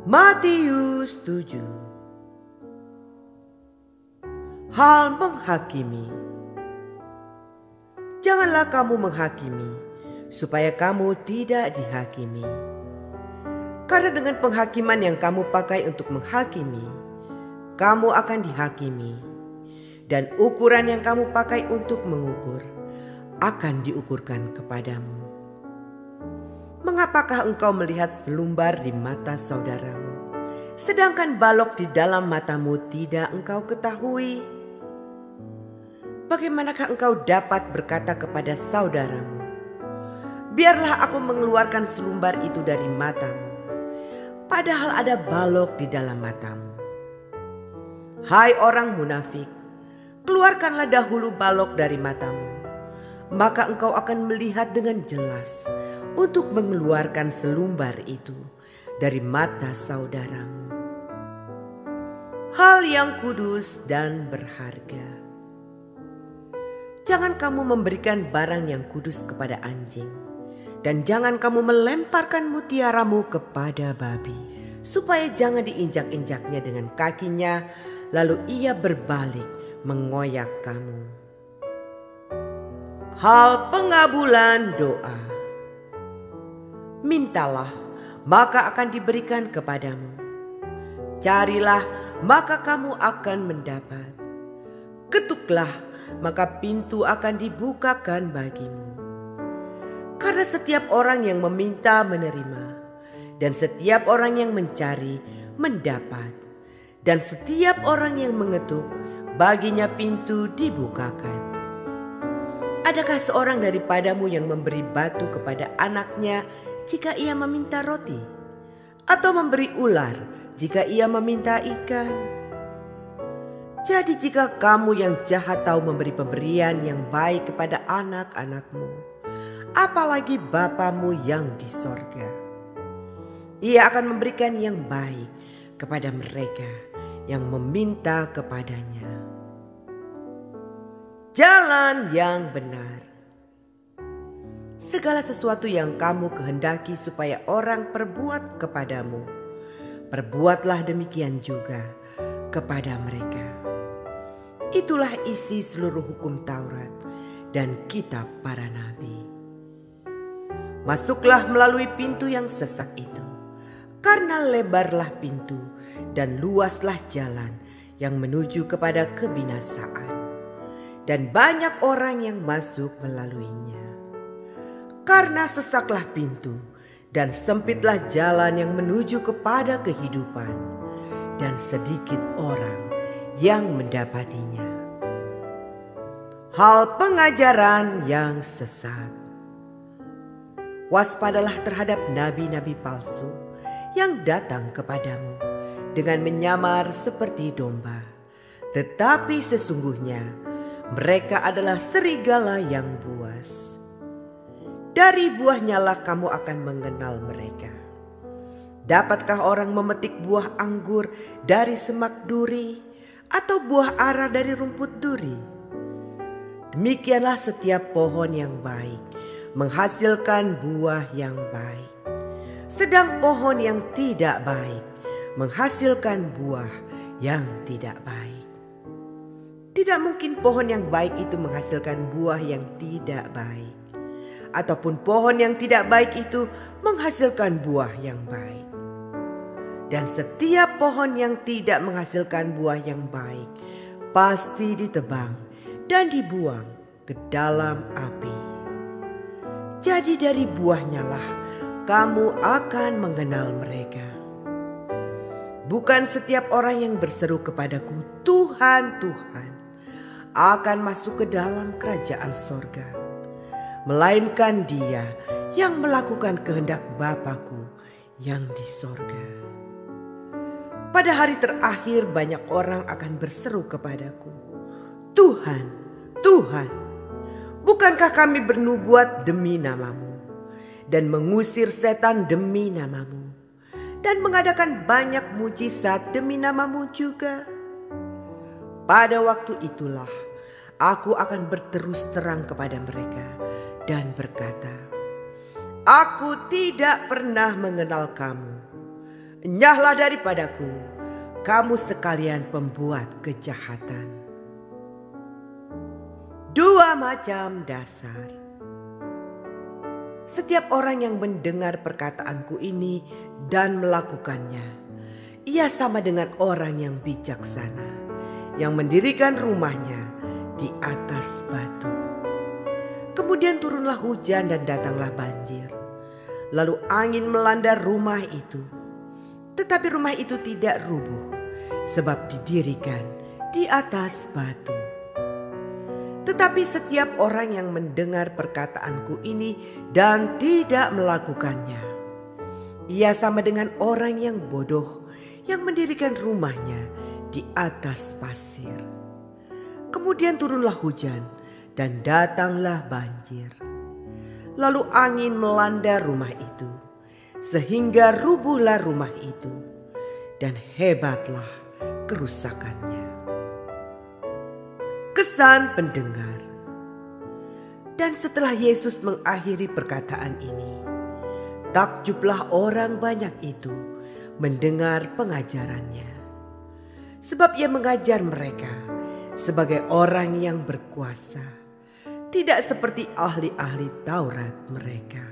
Matius 7. Hal menghakimi. Janganlah kamu menghakimi, supaya kamu tidak dihakimi. Karena dengan penghakiman yang kamu pakai untuk menghakimi, kamu akan dihakimi. Dan ukuran yang kamu pakai untuk mengukur, akan diukurkan kepadamu. Mengapakah engkau melihat selumbar di mata saudaramu, sedangkan balok di dalam matamu tidak engkau ketahui? Bagaimanakah engkau dapat berkata kepada saudaramu, biarlah aku mengeluarkan selumbar itu dari matamu, padahal ada balok di dalam matamu? Hai orang munafik, keluarkanlah dahulu balok dari matamu, maka engkau akan melihat dengan jelas untuk mengeluarkan selumbar itu dari mata saudaramu. Hal yang kudus dan berharga. Jangan kamu memberikan barang yang kudus kepada anjing, dan jangan kamu melemparkan mutiaramu kepada babi, supaya jangan diinjak-injaknya dengan kakinya, lalu ia berbalik mengoyak kamu. Hal pengabulan doa. Mintalah, maka akan diberikan kepadamu. Carilah, maka kamu akan mendapat. Ketuklah, maka pintu akan dibukakan bagimu. Karena setiap orang yang meminta menerima, dan setiap orang yang mencari mendapat, dan setiap orang yang mengetuk baginya pintu dibukakan. Adakah seorang daripadamu yang memberi batu kepada anaknya jika ia meminta roti, atau memberi ular jika ia meminta ikan? Jadi jika kamu yang jahat tahu memberi pemberian yang baik kepada anak-anakmu, apalagi Bapamu yang di sorga, Ia akan memberikan yang baik kepada mereka yang meminta kepadanya. Jalan yang benar. Segala sesuatu yang kamu kehendaki supaya orang perbuat kepadamu, perbuatlah demikian juga kepada mereka. Itulah isi seluruh hukum Taurat dan kitab para nabi. Masuklah melalui pintu yang sesak itu, karena lebarlah pintu dan luaslah jalan yang menuju kepada kebinasaan, dan banyak orang yang masuk melaluinya. Karena sesaklah pintu dan sempitlah jalan yang menuju kepada kehidupan, dan sedikit orang yang mendapatinya. Hal pengajaran yang sesat. Waspadalah terhadap nabi-nabi palsu yang datang kepadamu dengan menyamar seperti domba, tetapi sesungguhnya mereka adalah serigala yang buas. Dari buahnya lah kamu akan mengenal mereka. Dapatkah orang memetik buah anggur dari semak duri, atau buah ara dari rumput duri? Demikianlah setiap pohon yang baik menghasilkan buah yang baik, sedang pohon yang tidak baik menghasilkan buah yang tidak baik. Tidak mungkin pohon yang baik itu menghasilkan buah yang tidak baik, ataupun pohon yang tidak baik itu menghasilkan buah yang baik. Dan setiap pohon yang tidak menghasilkan buah yang baik pasti ditebang dan dibuang ke dalam api. Jadi dari buahnya lah kamu akan mengenal mereka. Bukan setiap orang yang berseru kepadaku, Tuhan, Tuhan, akan masuk ke dalam kerajaan sorga, melainkan dia yang melakukan kehendak Bapa-Ku yang di sorga. Pada hari terakhir banyak orang akan berseru kepadaku, Tuhan, Tuhan, Bukankah kami bernubuat demi namamu dan mengusir setan demi namamu dan mengadakan banyak mujizat demi namamu juga? Pada waktu itulah aku akan berterus terang kepada mereka dan berkata, aku tidak pernah mengenal kamu. Enyahlah daripadaku, kamu sekalian pembuat kejahatan. Dua macam dasar. Setiap orang yang mendengar perkataanku ini dan melakukannya, ia sama dengan orang yang bijaksana, yang mendirikan rumahnya di atas batu. Kemudian turunlah hujan dan datanglah banjir. Lalu angin melanda rumah itu. Tetapi rumah itu tidak rubuh, sebab didirikan di atas batu. Tetapi setiap orang yang mendengar perkataanku ini dan tidak melakukannya, ia sama dengan orang yang bodoh yang mendirikan rumahnya di atas pasir. Kemudian turunlah hujan dan datanglah banjir. Lalu angin melanda rumah itu, sehingga rubuhlah rumah itu, dan hebatlah kerusakannya. Kesan pendengar. Dan setelah Yesus mengakhiri perkataan ini, takjublah orang banyak itu mendengar pengajarannya. Sebab ia mengajar mereka sebagai orang yang berkuasa, tidak seperti ahli-ahli Taurat mereka.